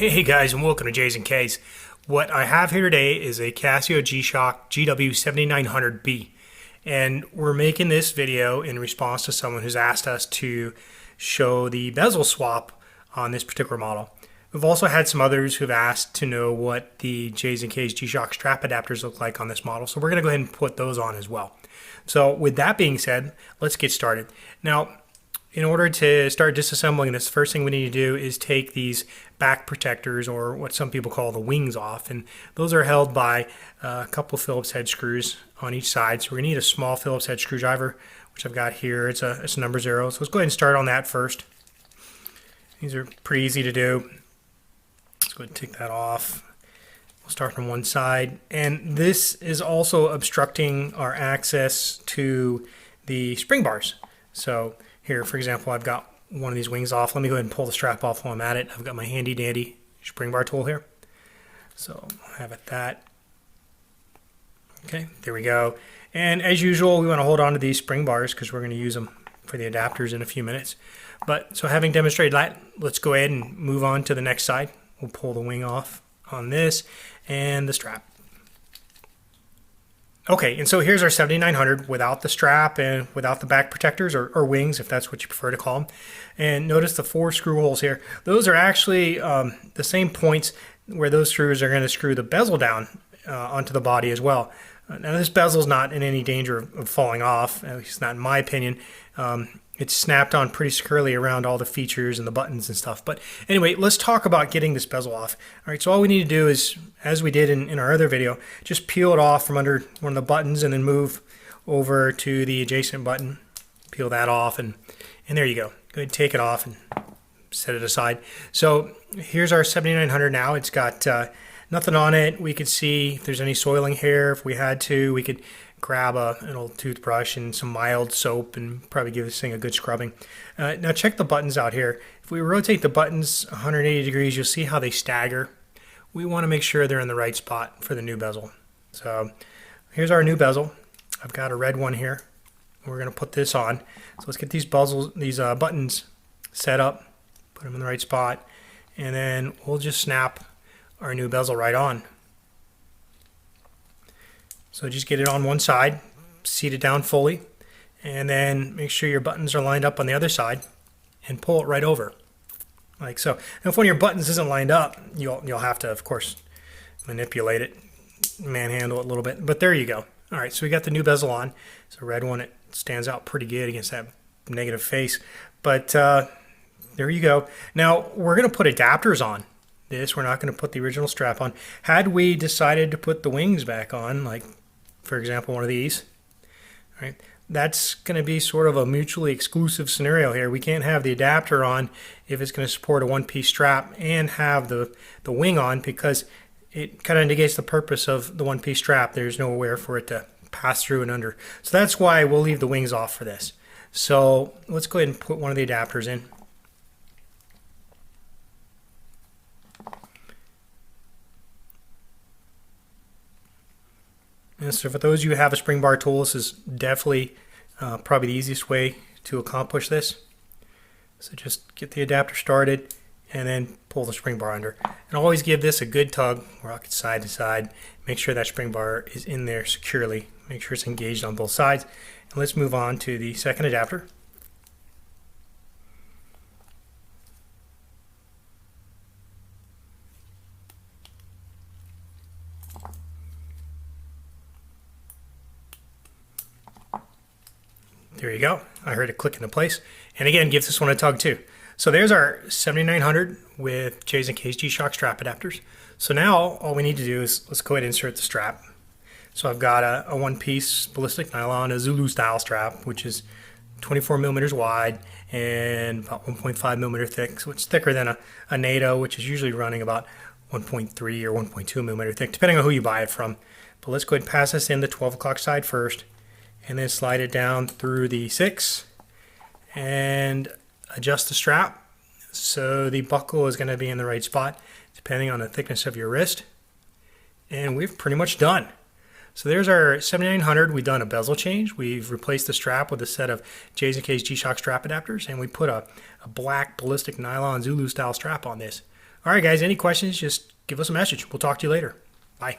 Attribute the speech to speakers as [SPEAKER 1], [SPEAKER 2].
[SPEAKER 1] Hey guys, and welcome to Jays and Kays. What I have here today is a Casio GShock GW7900B, and we're making this video in response to someone who's asked us to show the bezel swap on this particular model. We've also had some others who've asked to know what the Jays and Kays GShock strap adapters look like on this model, so we're going to go ahead and put those on as well. So with that being said, let's get started. Now, in order to start disassembling this, first thing we need to do is take these back protectors, or what some people call the wings, off, and those are held by a couple Phillips head screws on each side. So we're going to need a small Phillips head screwdriver, which I've got here. It's a number 0. So let's go ahead and start on that first. These are pretty easy to do. Let's go ahead and take that off. We'll start from one side, and this is also obstructing our access to the spring bars. So here, for example, I've got one of these wings off. Let me go ahead and pull the strap off while I'm at it. I've got my handy dandy spring bar tool here. So I'll have it that. Okay, there we go. And as usual, we want to hold on to these spring bars because we're going to use them for the adapters in a few minutes. But so having demonstrated that, let's go ahead and move on to the next side. We'll pull the wing off on this and the strap. Okay, and so here's our 7900 without the strap and without the back protectors, or wings, if that's what you prefer to call them. And notice the 4 screw holes here. Those are actually the same points where those screws are going to screw the bezel down onto the body as well. Now this bezel's not in any danger of falling off, at least not in my opinion. It's snapped on pretty securely around all the features and the buttons and stuff. But anyway, let's talk about getting this bezel off. All right, so all we need to do is, as we did in our other video, just peel it off from under one of the buttons and then move over to the adjacent button. Peel that off, and there you go. Go ahead and take it off and set it aside. So here's our 7900 now. It's got nothing on it. We could see if there's any soiling here. If we had to, we could grab an old toothbrush and some mild soap and probably give this thing a good scrubbing. Now check the buttons out here. If we rotate the buttons 180 degrees, you'll see how they stagger. We want to make sure they're in the right spot for the new bezel. So here's our new bezel. I've got a red one here. We're going to put this on. So let's get these buttons set up, put them in the right spot, and then we'll just snap our new bezel right on. So just get it on one side, seat it down fully, and then make sure your buttons are lined up on the other side and pull it right over, like so. Now if one of your buttons isn't lined up, you'll have to, of course, manipulate it, manhandle it a little bit, but there you go. All right, so we got the new bezel on. It's a red one. It stands out pretty good against that negative face, but there you go. Now we're going to put adapters on this. We're not going to put the original strap on. Had we decided to put the wings back on, like for example one of these, right, that's going to be sort of a mutually exclusive scenario here. We can't have the adapter on if it's going to support a one-piece strap and have the wing on, because it kind of negates the purpose of the one-piece strap. There's nowhere for it to pass through and under. So that's why we'll leave the wings off for this. So let's go ahead and put one of the adapters in. And so for those of you who have a spring bar tool, this is definitely probably the easiest way to accomplish this. So just get the adapter started and then pull the spring bar under. And always give this a good tug, rock it side to side. Make sure that spring bar is in there securely. Make sure it's engaged on both sides. And let's move on to the second adapter. There you go. I heard it click into place. And again, give this one a tug too. So there's our 7900 with Jays and Kays GShock strap adapters. So now all we need to do is let's go ahead and insert the strap. So I've got a one-piece ballistic nylon, a Zulu style strap, which is 24 millimeters wide and about 1.5 millimeter thick. So it's thicker than a NATO, which is usually running about 1.3 or 1.2 millimeter thick, depending on who you buy it from. But let's go ahead and pass this in the 12 o'clock side first, and then slide it down through the 6 and adjust the strap so the buckle is going to be in the right spot depending on the thickness of your wrist. And we've pretty much done. So there's our 7900. We've done a bezel change. We've replaced the strap with a set of Jays and Kays GShock strap adapters, and we put a black ballistic nylon Zulu style strap on this. All right, guys, any questions, just give us a message. We'll talk to you later. Bye.